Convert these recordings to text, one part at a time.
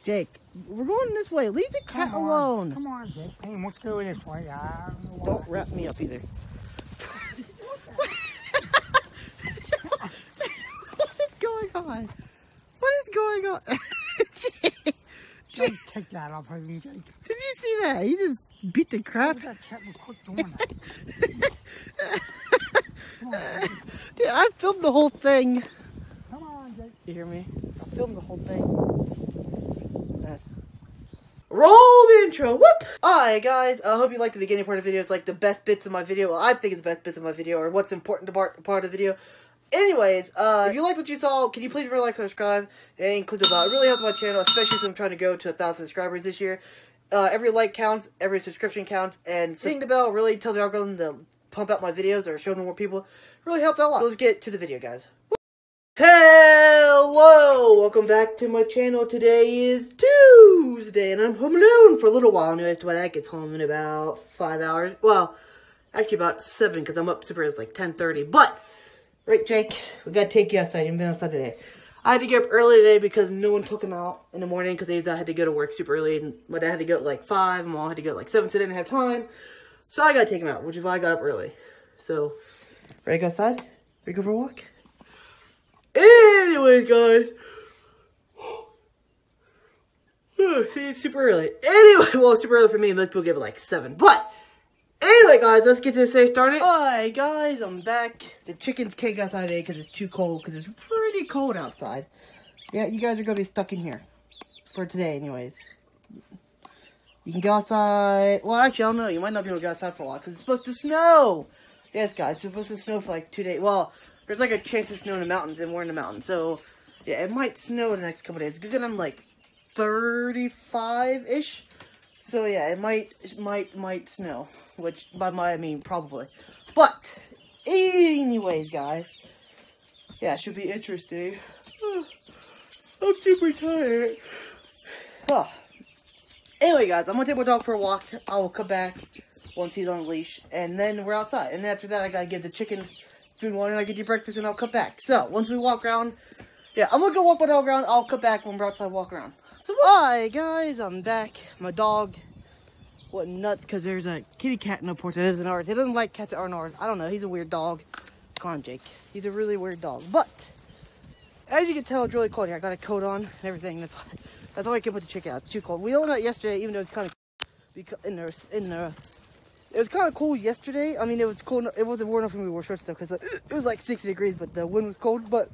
Jake, we're going this way. Leave the cat alone. Come on, Jake. Hey, let's go this way. Don't wrap me up either. What is going on? What is going on? Jake. Jake, take that off of him, Jake. Did you see that? He just beat the crap. That cat was quick doing that. Come on, Jake. Dude, I filmed the whole thing. Come on, Jake. You hear me? I filmed the whole thing. Roll the intro. Whoop! Alright guys, I hope you liked the beginning part of the video. It's like the best bits of my video. Well, I think it's the best bits of my video, or what's important part of the video. Anyways, if you liked what you saw, can you please remember to like, subscribe, and click the bell. It really helps my channel, especially since I'm trying to go to 1,000 subscribers this year. Every like counts, every subscription counts, and hitting the bell really tells the algorithm to pump out my videos or show them to more people. It really helps out a lot. So let's get to the video, guys. Hello! Welcome back to my channel. Today is Tuesday, and I'm home alone for a little while. Anyways, Dad gets home in about 5 hours. Well, actually about 7, because I'm up super early. It's like 10:30. But, right, Jake? We gotta take you outside. You haven't been outside today. I had to get up early today because no one took him out in the morning because I had to go to work super early. And my dad had to go at like 5, and Mom had to go at like 7, so they didn't have time. So I gotta take him out, which is why I got up early. So, ready to go outside? Ready to go for a walk? Anyways, guys. See, it's super early. Anyway, well, it's super early for me. Most people give it like 7. But, anyway, guys, let's get this day started. Alright, guys, I'm back. The chickens can't go outside today because it's too cold, because it's pretty cold outside. Yeah, you guys are going to be stuck in here. For today, anyways. You can go outside. Well, actually, I don't know. You might not be able to go outside for a while, because it's supposed to snow. Yes, guys, it's supposed to snow for like 2 days. Well, there's like a chance of snow in the mountains, and we're in the mountains. So, yeah, it might snow the next couple days. It's good I'm like 35-ish. So, yeah, it might snow. Which, by might, I mean probably. But, anyways, guys. Yeah, it should be interesting. I'm super tired. Oh. Anyway, guys, I'm going to take my dog for a walk. I will come back once he's on a leash. And then we're outside. And after that, I got to give the chicken food and water, and I get you breakfast, and I'll come back. So, once we walk around, yeah, I'm gonna go walk my dog around. I'll come back when we're outside walk around. So, hi guys, I'm back. My dog went nuts because there's a kitty cat in the porch that isn't ours. He doesn't like cats that aren't ours. I don't know. He's a weird dog. Come on, Jake. He's a really weird dog. But as you can tell, it's really cold here. I got a coat on and everything. That's why I can put the chicken out. It's too cold. We only got yesterday, even though it's kind of it was kind of cool yesterday. I mean, it was cold. It wasn't warm enough for me to wear shorts stuff because it was like 60 degrees, but the wind was cold. But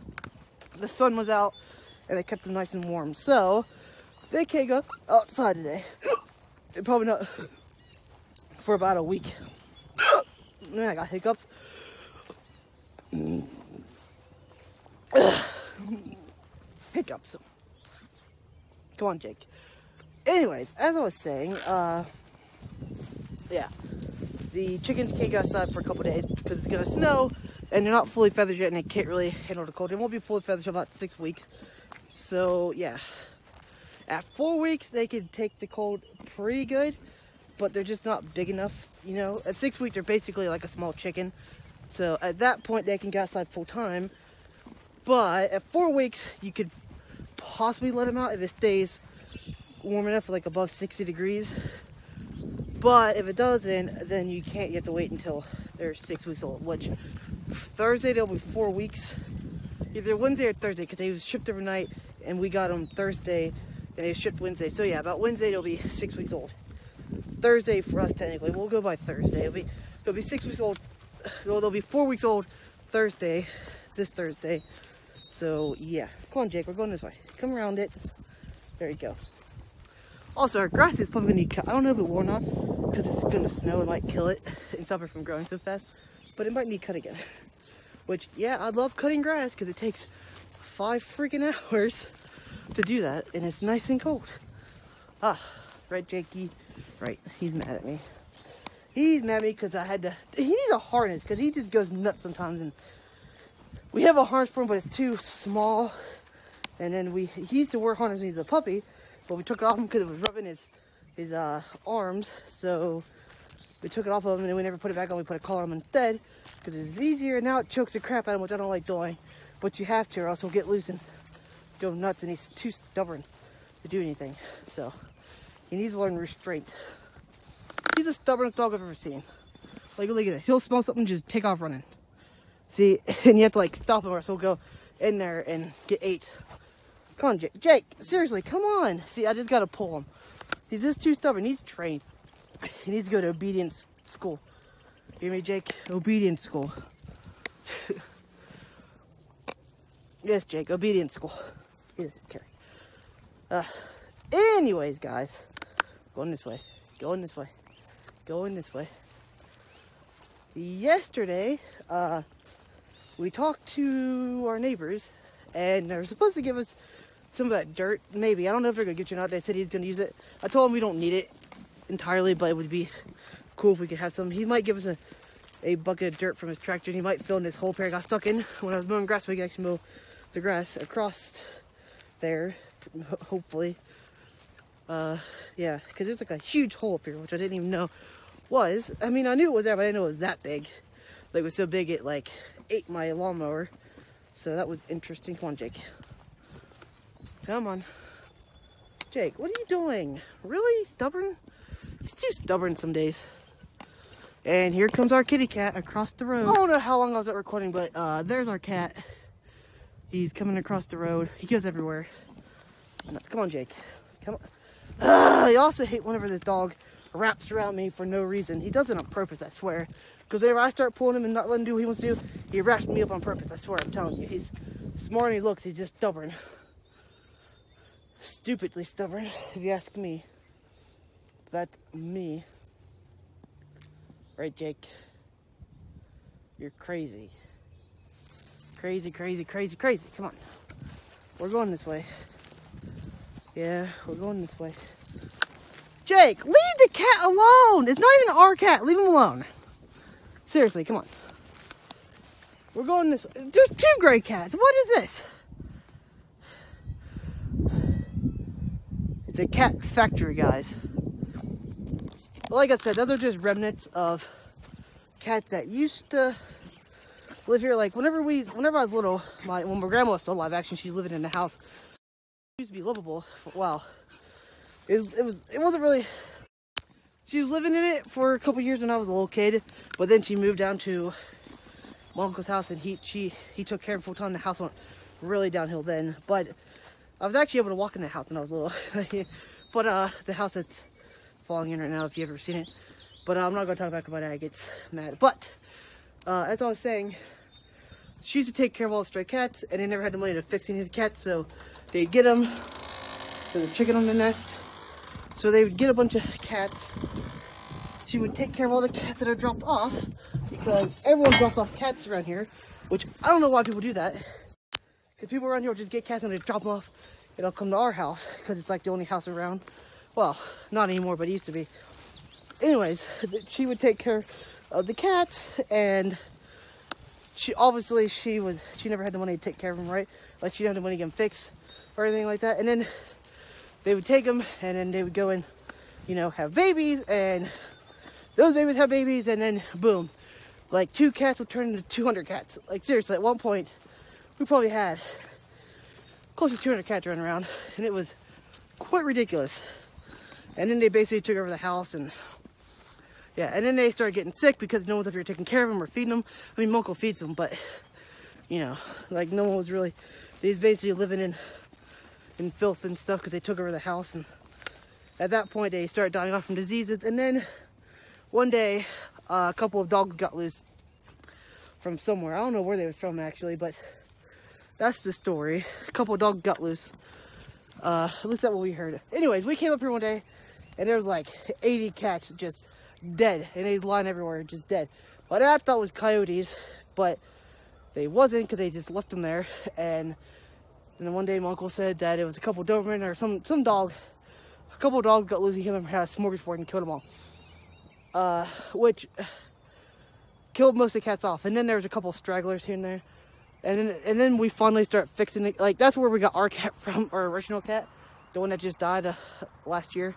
the sun was out, and it kept them nice and warm. So they can't go outside today. Probably not for about a week. Man, I got hiccups. Hiccups. Come on, Jake. Anyways, as I was saying, yeah. The chickens can't go outside for a couple days because it's going to snow, and they're not fully feathered yet, and they can't really handle the cold. They won't be fully feathered until about 6 weeks. So, yeah. At 4 weeks, they can take the cold pretty good, but they're just not big enough, you know. At 6 weeks, they're basically like a small chicken. So, at that point, they can go outside full time. But at 4 weeks, you could possibly let them out if it stays warm enough, like above 60 degrees. But if it doesn't, then you can't. You have to wait until they're 6 weeks old, which Thursday they'll be 4 weeks. Either Wednesday or Thursday, because they was shipped overnight, and we got them Thursday, and they shipped Wednesday. So yeah, about Wednesday they'll be 6 weeks old. Thursday for us technically, we'll go by Thursday. It'll be 6 weeks old. Well, they'll be 4 weeks old Thursday, this Thursday. So yeah, come on, Jake, we're going this way. Come around it. There you go. Also, our grass is probably going to need cut. I don't know if it will or not, because it's going to snow. It might kill it and stop it from growing so fast. But it might need cut again. Which, yeah, I love cutting grass, because it takes 5 freaking hours to do that. And it's nice and cold. Ah, right, Jakey? Right, he's mad at me. He's mad at me because I had to... He needs a harness, because he just goes nuts sometimes. And we have a harness for him, but it's too small. And then he used to wear harness when he was a puppy. But we took it off him because it was rubbing his arms, so we took it off of him, and then we never put it back on. We put a collar on him instead because it's easier. Now it chokes the crap out of him, which I don't like doing, but you have to, or else he'll get loose and go nuts, and he's too stubborn. to do anything. So he needs to learn restraint. He's the stubbornest dog I've ever seen. Like, look at this. He'll smell something, just take off running. See, and you have to like stop him or else he'll go in there and get ate. Come on, Jake. Jake, seriously, come on. See, I just gotta pull him. He's just too stubborn. He's trained. He needs to go to obedience school. You hear me, Jake? Obedience school. Yes, Jake, obedience school. He doesn't care. Anyways, guys, going this way. Going this way. Going this way. Yesterday, we talked to our neighbors, and they're supposed to give us some of that dirt. Maybe. I don't know if they're going to get you or not. They said he's going to use it. I told him we don't need it entirely, but it would be cool if we could have some. He might give us a bucket of dirt from his tractor, and he might fill in this hole pair I got stuck in when I was mowing grass, so we can actually mow the grass across there, hopefully. Yeah, because there's like a huge hole up here, which I didn't even know was. I mean, I knew it was there, but I didn't know it was that big. Like, it was so big it like ate my lawnmower. So that was interesting. Come on, Jake. Come on. Jake, what are you doing? Really stubborn? He's too stubborn some days. And here comes our kitty cat across the road. I don't know how long I was at recording, but there's our cat. He's coming across the road. He goes everywhere. Nuts. Come on, Jake. Come on. I also hate whenever this dog wraps around me for no reason. He does it on purpose, I swear. Because whenever I start pulling him and not letting him do what he wants to do, he wraps me up on purpose, I swear, I'm telling you. He's smart and he looks, he's just stubborn. Stupidly stubborn, if you ask me. That's me. Right, Jake? You're crazy. Crazy, crazy, crazy, crazy. Come on. We're going this way. Yeah, we're going this way. Jake, leave the cat alone. It's not even our cat. Leave him alone. Seriously, come on. We're going this way. There's 2 gray cats. What is this? It's a cat factory, guys. But like I said, those are just remnants of cats that used to live here. Like, whenever I was little, when my grandma was still alive, actually, she's living in the house. It used to be livable for a while. It wasn't really. She was living in it for a couple years when I was a little kid, but then she moved down to my uncle's house, and he took care of full time. The house went really downhill then, but I was actually able to walk in the house when I was little. But the house that's falling in right now, if you've ever seen it. But I'm not gonna talk about that. I get mad. But as I was saying, she used to take care of all the stray cats, and they never had the money to fix any of the cats, so they'd get them. There's a chicken on the nest. So they would get a bunch of cats. She would take care of all the cats that are dropped off, because everyone drops off cats around here, which I don't know why people do that. Because people around here will just get cats and they drop them off, and they'll come to our house, because it's like the only house around. Well, not anymore, but it used to be. Anyways, she would take care of the cats, and she never had the money to take care of them, right? Like, she didn't have the money to get them fixed or anything like that. And then they would take them, and then they would go and, you know, have babies, and those babies have babies, and then boom, like 2 cats would turn into 200 cats. Like, seriously, at one point, we probably had close to 200 cats running around, and it was quite ridiculous. And then they basically took over the house, and yeah, and then they started getting sick because no one's up here taking care of them or feeding them. I mean, my uncle feeds them, but, you know, like, no one was really, he's basically living in filth and stuff because they took over the house. And at that point, they started dying off from diseases. And then one day, a couple of dogs got loose from somewhere. I don't know where they was from, actually, but that's the story. A couple of dogs got loose. At least that's what we heard. Anyways, we came up here one day, and there was like 80 cats just dead, and they lying everywhere, just dead. What I thought was coyotes, but they wasn't, because they just left them there. And then one day my uncle said that it was a couple Doberman or some dog. A couple of dogs got loose. He came up and had a smorgasbord and killed them all. Which killed most of the cats off. And then there was a couple of stragglers here and there. And then we finally start fixing it. Like, that's where we got our cat from, our original cat, the one that just died last year.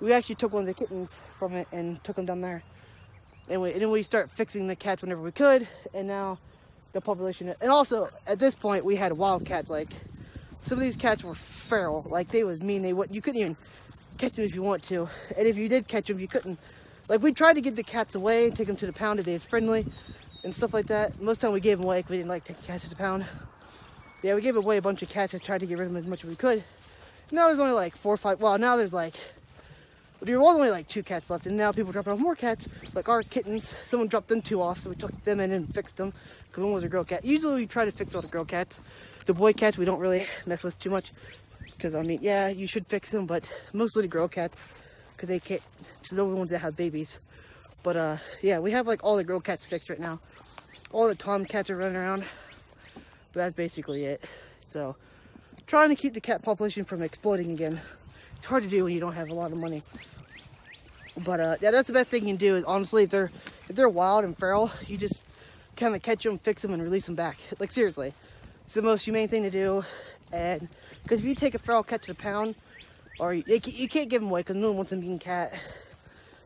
We actually took one of the kittens from it and took them down there. And then we start fixing the cats whenever we could. And now the population, and also at this point we had wild cats, like some of these cats were feral. Like, they was mean. You couldn't even catch them if you want to. And if you did catch them, you couldn't. Like, we tried to get the cats away, take them to the pound if they was friendly and stuff like that. Most of the time we gave them away because we didn't like taking cats to the pound. Yeah, we gave away a bunch of cats and tried to get rid of them as much as we could. Now there's only like 4 or 5. Well, now there's like, there was only like 2 cats left, and now people dropping off more cats, like our kittens. Someone dropped them 2 off, so we took them in and fixed them, because one was a girl cat. Usually we try to fix all the girl cats. The boy cats we don't really mess with too much, because I mean, yeah, you should fix them, but mostly the girl cats, because they can't, so those are the ones that have babies. But yeah, we have like all the girl cats fixed right now. All the tom cats are running around, but that's basically it. So, trying to keep the cat population from exploding again. It's hard to do when you don't have a lot of money. But yeah, that's the best thing you can do is, honestly, if they're wild and feral, you just kind of catch them, fix them, and release them back. Like, seriously, it's the most humane thing to do. And because if you take a feral cat to the pound, or you can't give them away because no one wants a mean cat,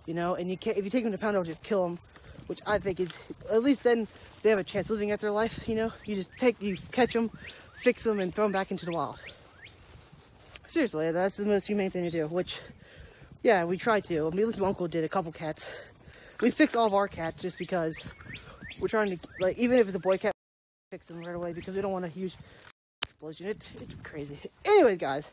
you know. And you can't, if you take them to the pound, they'll just kill them, which I think is, at least then they have a chance of living out their life. You know, you catch them, fix them, and throw them back into the wild. Seriously, that's the most humane thing to do, which, yeah, we tried to. I mean, at least my uncle did a couple cats. We fixed all of our cats just because we're trying to, like, even if it's a boy cat, we fix them right away because we don't want a huge explosion. It's crazy. Anyways, guys,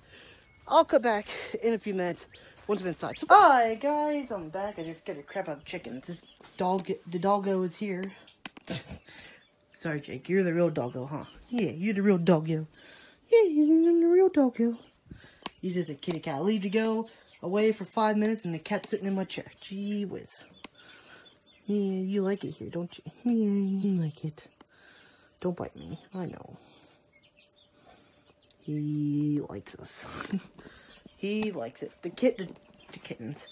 I'll cut back in a few minutes once I'm inside. So, hi, guys, I'm back. I just scared the crap out of the chickens. The doggo is here. Sorry, Jake, you're the real doggo, huh? Yeah, you're the real doggo. Yeah, you're the real doggo. He's just a kitty cat. I leave to go away for 5 minutes and the cat's sitting in my chair. Gee whiz. Yeah, you like it here, don't you? Yeah, you like it. Don't bite me. I know. He likes us. He likes it. The kittens.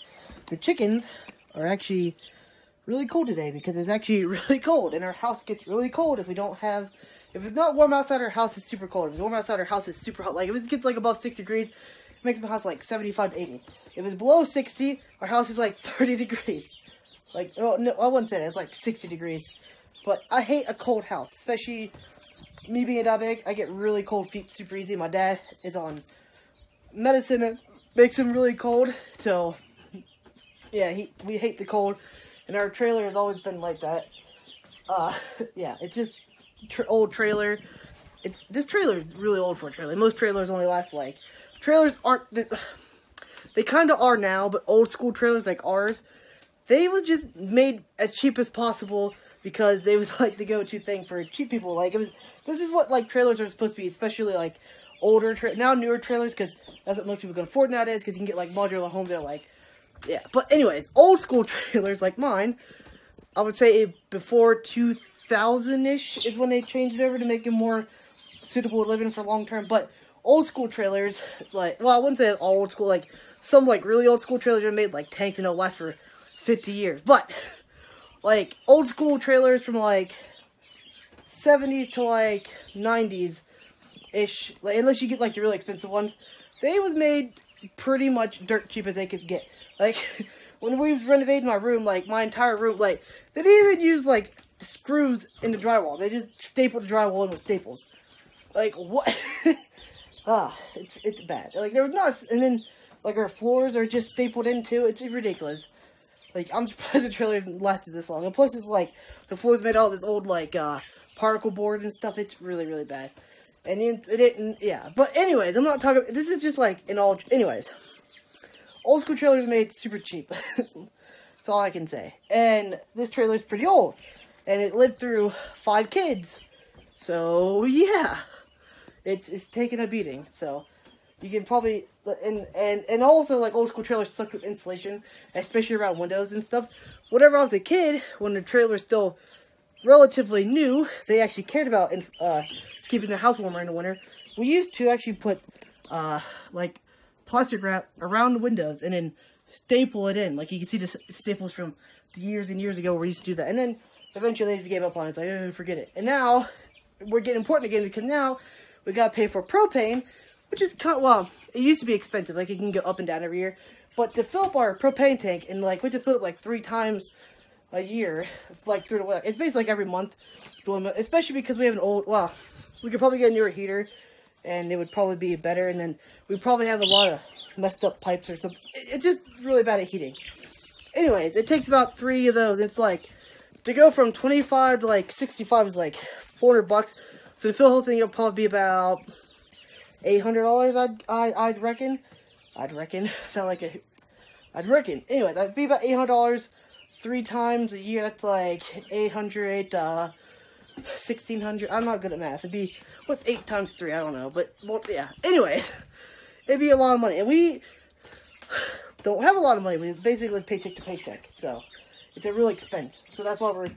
The chickens are actually really cold today because it's actually really cold. And our house gets really cold if we don't have... If it's not warm outside, our house is super cold. If it's warm outside, our house is super hot. Like, if it gets, like, above 6 degrees, it makes my house, like, 75 to 80. If it's below 60, our house is, like, 30 degrees. Like, oh, no, I wouldn't say that. It's, like, 60 degrees. But I hate a cold house. Especially me being diabetic, I get really cold feet super easy. My dad is on medicine that makes him really cold. So, yeah, we hate the cold. And our trailer has always been like that. Yeah, it's just... old trailer. This trailer is really old for a trailer. Most trailers only last like, trailers aren't, they kind of are now, but old school trailers like ours, they was just made as cheap as possible because they was like the go-to thing for cheap people. Like, this is what like trailers are supposed to be, especially like older now newer trailers, because that's what most people can afford nowadays, because you can get like modular homes that are like, yeah. But anyways, old school trailers like mine, I would say before 2000-ish is when they changed it over to make it more suitable to living for long term. But old school trailers, like, well, I wouldn't say all old school, like some like really old school trailers are made like tanks and they'll last for 50 years. But like old school trailers from like 70s to like 90s ish, like, unless you get like the really expensive ones, they was made pretty much dirt cheap as they could get. Like when we was renovating my room, like my entire room, like they didn't even use like screws in the drywall. They just stapled the drywall in with staples. Like, what? It's bad. Like, there was not, and then like our floors are just stapled in too. It's ridiculous. Like, I'm surprised the trailer lasted this long. And plus, it's like the floor's made out of this old like particle board and stuff. It's really, really bad. And it didn't, yeah. But anyways, I'm not talking. This is just like in all. Anyways, old school trailers are made super cheap. That's all I can say. And this trailer's pretty old. And it lived through 5 kids. So, yeah. It's taking a beating. So, you can probably... And also, like, old school trailers suck with insulation. Especially around windows and stuff. Whenever I was a kid, when the trailer's still relatively new, they actually cared about keeping the house warmer in the winter. We used to actually put, like, plastic wrap around the windows. And then staple it in. Like, you can see the staples from years and years ago where we used to do that. And then... eventually, they just gave up on it. It's like, oh, forget it. And now, we're getting important again because now we got to pay for propane, which is kind of, well, it used to be expensive. Like, it can go up and down every year. But to fill up our propane tank, and, like, we have to fill it, like, 3 times a year, like, through the winter. It's basically, like, every month. Especially because we have an old, well, we could probably get a newer heater and it would probably be better. And then we probably have a lot of messed up pipes or something. It's just really bad at heating. Anyways, it takes about 3 of those. It's like, to go from 25 to like 65 is like $400. So to fill the whole thing, it'll probably be about $800. I'd reckon. I'd reckon. Sound like a. I'd reckon. Anyway, that'd be about $800 3 times a year. That's like 800, 1600. I'm not good at math. It'd be, what's 8 times 3? I don't know. But well, yeah. Anyways, it'd be a lot of money, and we don't have a lot of money. We basically paycheck to paycheck, so it's a real expense. So that's why we're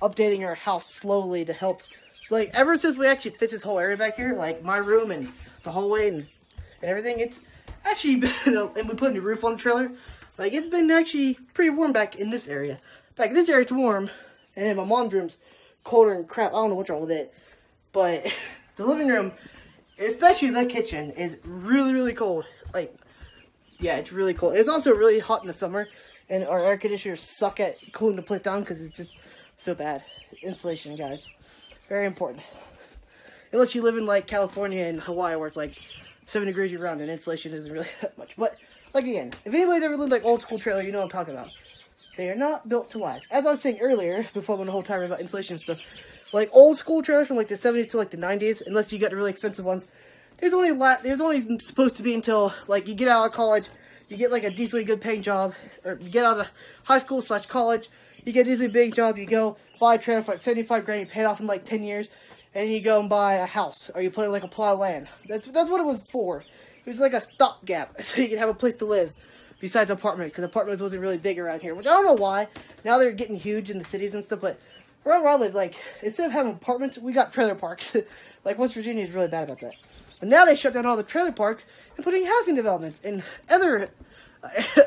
updating our house slowly to help. Like, ever since we actually fixed this whole area back here, like my room and the hallway and everything, it's actually been, and we put a new roof on the trailer, like, it's been actually pretty warm back in this area. Back in this area, it's warm, and then my mom's room's colder and crap. I don't know what's wrong with it, but the living room, especially the kitchen, is really, really cold. Like, yeah, it's really cold. It's also really hot in the summer, and our air conditioners suck at cooling the place down because it's just so bad. Insulation, guys. Very important. Unless you live in, like, California and Hawaii, where it's, like, 7 degrees year-round, and insulation isn't really that much. But, like, again, if anybody's ever lived, like, old-school trailer, you know what I'm talking about. They are not built to last. As I was saying earlier, before I went the whole time about insulation and stuff, like, old-school trailers from, like, the 70s to, like, the 90s, unless you got the really expensive ones, there's only supposed to be until, like, you get out of college, you get, like, a decently good paying job, or you get out of high school / college, you get a decently big job, you go buy a trailer for like 75 grand, you pay it off in like 10 years, and you go and buy a house, or you put in like a plot of land. That's what it was for. It was like a stopgap, so you could have a place to live, besides apartment, because apartments wasn't really big around here, which I don't know why. Now they're getting huge in the cities and stuff, but where I live, like, instead of having apartments, we got trailer parks. Like, West Virginia is really bad about that. And now they shut down all the trailer parks and putting housing developments and other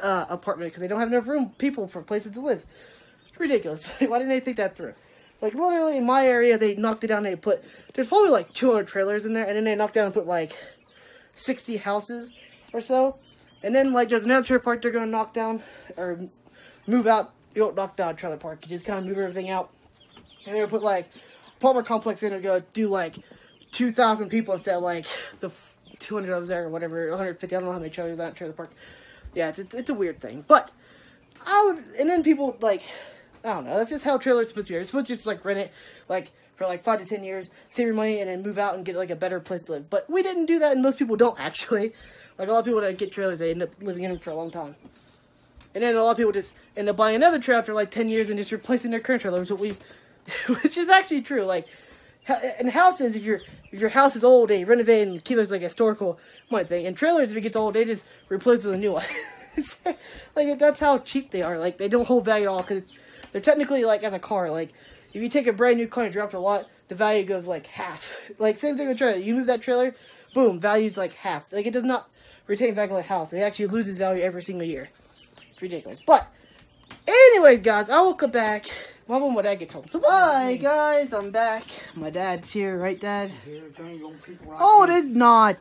apartments, because they don't have enough people for places to live. Ridiculous. Why didn't they think that through? Like, literally in my area, they knocked it down. They put, there's probably like 200 trailers in there, and then they knocked down and put like 60 houses or so. And then, like, there's another trailer park they're gonna knock down or move out. You don't knock down a trailer park, you just kind of move everything out. And they're gonna put like apartment complex in, and go do like 2,000 people instead of like the 200 of there or whatever, 150. I don't know how many trailers are in that trailer park. Yeah, it's a weird thing, but and then people, like, I don't know, that's just how trailers are supposed to be. You're supposed to just, like, rent it, like, for, like, 5 to 10 years, save your money, and then move out and get, like, a better place to live. But we didn't do that, and most people don't, actually. Like, a lot of people that get trailers, they end up living in them for a long time. And then a lot of people just end up buying another trailer after, like, 10 years and just replacing their current trailer, which is actually true. Like, in houses, if your house is old, they renovate and keep it as, like, a historical thing. And trailers, if it gets old, they just replace it with a new one. Like, that's how cheap they are. Like, they don't hold value at all, because they're technically, like, as a car. Like, if you take a brand new car and drop it a lot, the value goes, like, half. Like, same thing with trailer. You move that trailer, boom, value's, like, half. Like, it does not retain value like a house. It actually loses value every single year. It's ridiculous. But, anyways, guys, I will come back when my dad gets home. So, bye, guys. I'm back. My dad's here, right, Dad? Oh, it is not.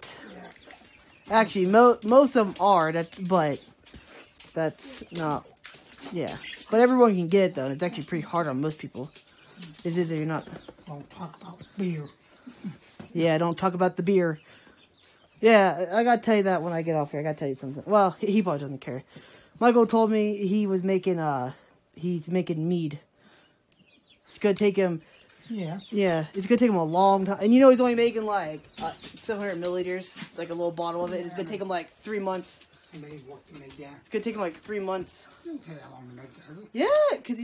Actually, most of them are, but that's not, yeah. But everyone can get it, though, and it's actually pretty hard on most people. It's just that you're not. Don't talk about beer. Yeah, don't talk about the beer. Yeah, I gotta tell you that when I get off here. I gotta tell you something. Well, he probably doesn't care. Michael told me he was making, he's making mead. It's gonna take him, yeah, it's gonna take him a long time. And you know he's only making, like, 700 milliliters, like a little bottle of it. It's gonna take him, like, 3 months. It's gonna take him, like, 3 months. Yeah, because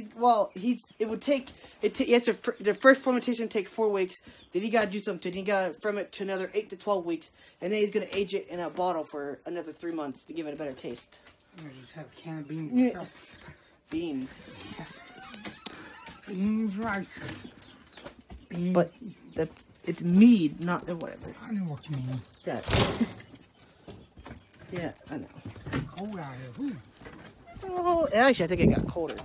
the first fermentation take 4 weeks. Then he gotta do something. He gotta ferment to another 8 to 12 weeks. And then he's gonna age it in a bottle for another 3 months to give it a better taste. Just have a can of beans. Yeah. Beans. Beans, rice. Beans. But it's mead, not whatever. I know what you mean. That. Yeah, I know. Cold out here. Oh, actually, I think it got colder.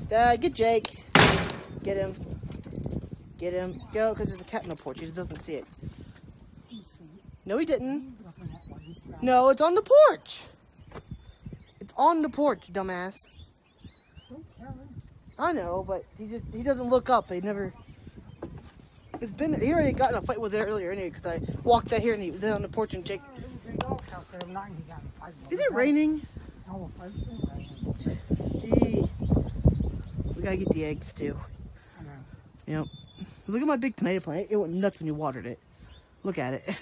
Dad, get Jake. Get him. Get him. Go, because there's a cat in the porch. He just doesn't see it. No, he didn't. No, it's on the porch. It's on the porch, dumbass. I know, but he doesn't look up. He never. It's been, he already got in a fight with it earlier anyway, because I walked out here and he was on the porch and Jake. Is it raining? Gee. We gotta get the eggs too. I know. Yep. Look at my big tomato plant. It went nuts when you watered it. Look at it.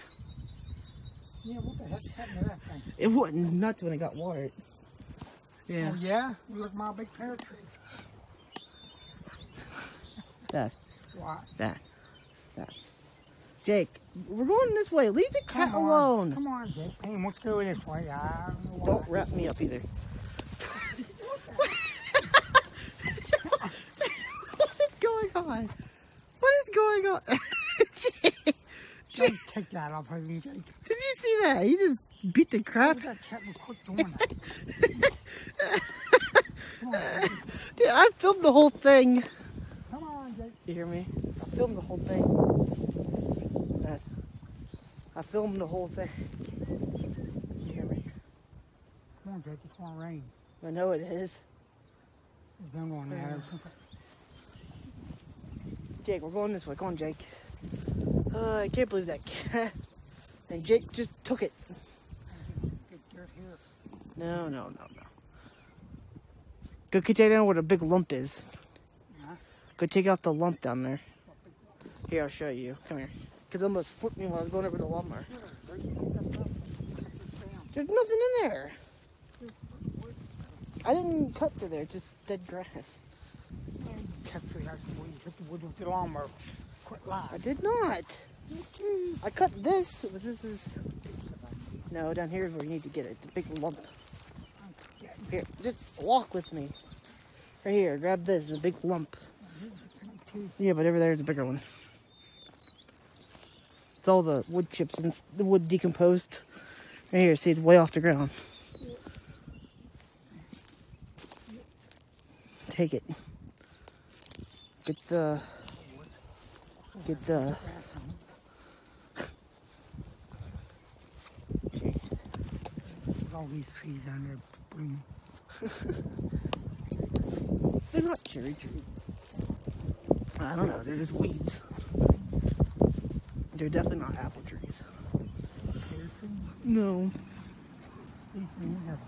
Yeah, what the heck happened to that thing? It went nuts when it got watered. Yeah. Oh, yeah? Look at my big pear tree. Dad. What? Dad. Dad. Jake, we're going this way. Leave the cat Come on. alone. Come on, Jake. Hey, let's go this way. I don't know why. Don't wrap me up either. What is going on? What is going on? Jake. Don't take that off of him, Jake. Did you see that? He just beat the crap. Look at that cat and quit doing that. Come on, Jake. Dude, I filmed the whole thing. Come on, Jake. You hear me? I filmed the whole thing. Dad, I filmed the whole thing. You hear me? Come on, Jake. It's going to rain. I know it is. It's been going there ever since. Jake, we're going this way. Come on, Jake. I can't believe that cat. And Jake just took it. Get dirt here. No. Go take down where the big lump is. Huh? Go take out the lump down there. Here, I'll show you. Come here. Because it almost flipped me while I was going over the lawnmower. There's nothing in there. I didn't cut through there. It's just dead grass. Cut through that wood. You took the wood with the lawnmower. Quit lying. I did not. I cut this. This is... No, down here is where you need to get it. The big lump. Here, just walk with me. Right here, grab this, the big lump. Yeah, but over there's a bigger one. It's all the wood chips and the wood decomposed. Right here, see, it's way off the ground. Take it. Get the... All these trees down there. Boom. They're not cherry trees. I don't know, they're just weeds. They're definitely not apple trees. No. These things have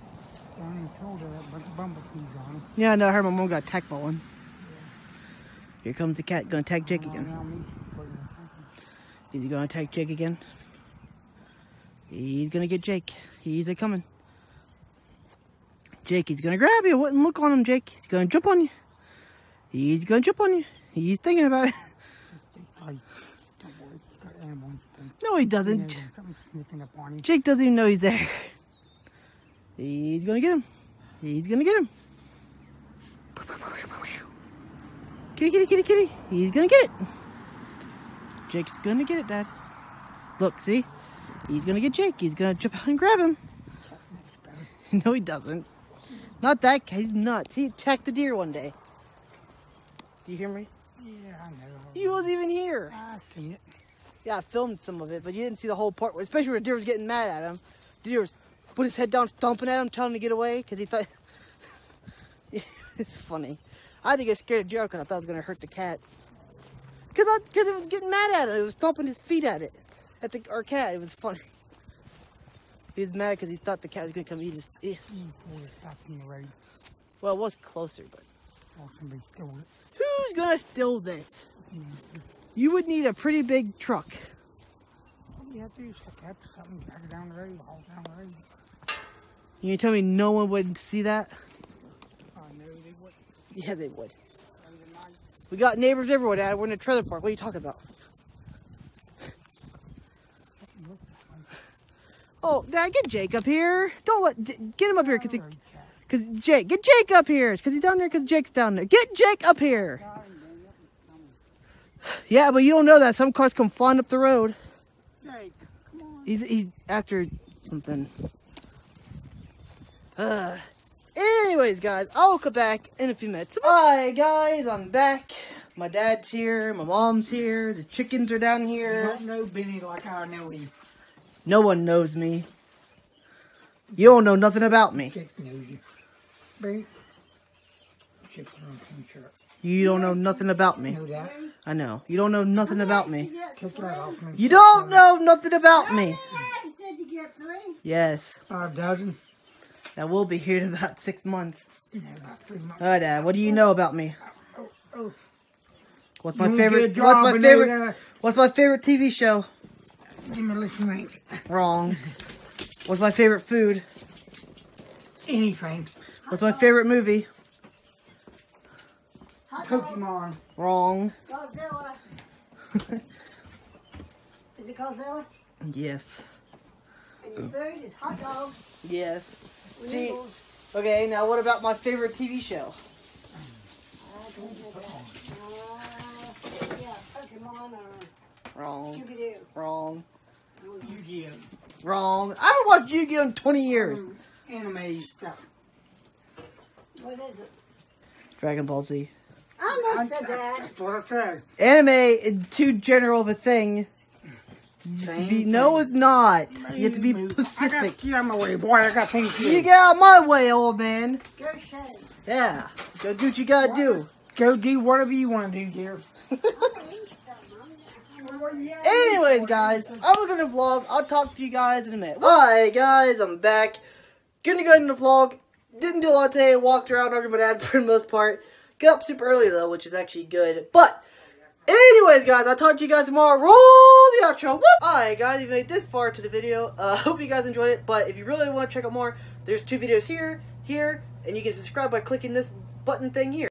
down in the shoulder, that bunch of bumblebees on them. Yeah, no, I heard my mom got attacked by one. Here comes the cat, gonna attack Jake again. Is he gonna attack Jake again? He's gonna get Jake. He's a coming. Jake, he's gonna grab you. Wouldn't look on him, Jake. He's gonna jump on you. He's gonna jump on you. He's thinking about it. No, he doesn't. Jake doesn't even know he's there. He's gonna get him. He's gonna get him. Kitty. He's gonna get it. Jake's gonna get it, Dad. Look, see? He's gonna get Jake. He's gonna jump out and grab him. No, he doesn't. Not that guy. He's nuts. He attacked the deer one day. Do you hear me? Yeah, I know. He wasn't even here. I see it. Yeah, I filmed some of it, but you didn't see the whole part, especially when the deer was getting mad at him. The deer was put his head down, stomping at him, telling him to get away, because he thought... It's funny. I had to get scared of deer because I thought it was going to hurt the cat. Because it was getting mad at it. It was stomping his feet at it. At our cat. It was funny. He was mad because he thought the cat was going to come eat his... Well, it was closer, but... Somebody stole it. Who's going to steal this? You would need a pretty big truck. All you have to do is have something, drag it down the road, haul down the road. You tell me no one would see that? I know they wouldn't. Yeah, they would. We got neighbors everywhere, Dad. We're in a trailer park. What are you talking about? Oh, Dad, get Jake up here. Don't get him up here, because Jake, get Jake up here. Because he's down there because Jake's down there. Get Jake up here. Yeah, but you don't know that. Some cars come flying up the road. Jake, come on. He's after something. Anyways, guys, I'll come back in a few minutes. Hi, guys, I'm back. My dad's here. My mom's here. The chickens are down You here. don't know Benny like I know him. No one knows me. You don't know nothing about me. Jake knows you. Benny, She put on some shirt. You don't know nothing about me. Know that? I know. You don't know nothing about me. Take that off me. You don't know nothing about me. You said you get 3. Yes. 5 dozen. That will be here in about 6 months. Yeah, about 3 months. Alright, Dad. What do you know about me? Oh. What's You my won't get a favorite? job, Anita. What's my favorite TV show? Give me a list of names. Wrong. What's my favorite food? Anything. What's my favorite movie? Pokemon. Wrong. Godzilla. Is it Godzilla? Yes. And your food is hot dogs, Yes. See. noodles. Okay. Now, what about my favorite TV show? Yeah, Pokemon or Wrong. Scooby-Doo. Wrong. Yu-Gi-Oh. Wrong. I haven't watched Yu-Gi-Oh in 20 years. Anime stuff. What is it? Dragon Ball Z. I almost said that. That's what I said. Anime is too general of a thing. No, it's not. You have to be I got specific. to get out of my way, boy. I got things to do. You get out of my way, old man. Go Shane. Yeah. Go do what you gotta do. Go do whatever you want to do, dear. Anyways, guys, I'm gonna vlog. I'll talk to you guys in a minute. Alright, guys, I'm back. Gonna go ahead and vlog. Didn't do a lot today. Walked around talking to my dad for the most part. Got up super early, though, which is actually good. But, anyways, guys, I'll talk to you guys tomorrow. Roll the outro. Whoop! Alright, guys, if you made this far into the video, hope you guys enjoyed it. But if you really want to check out more, there's 2 videos here, and you can subscribe by clicking this button thing here.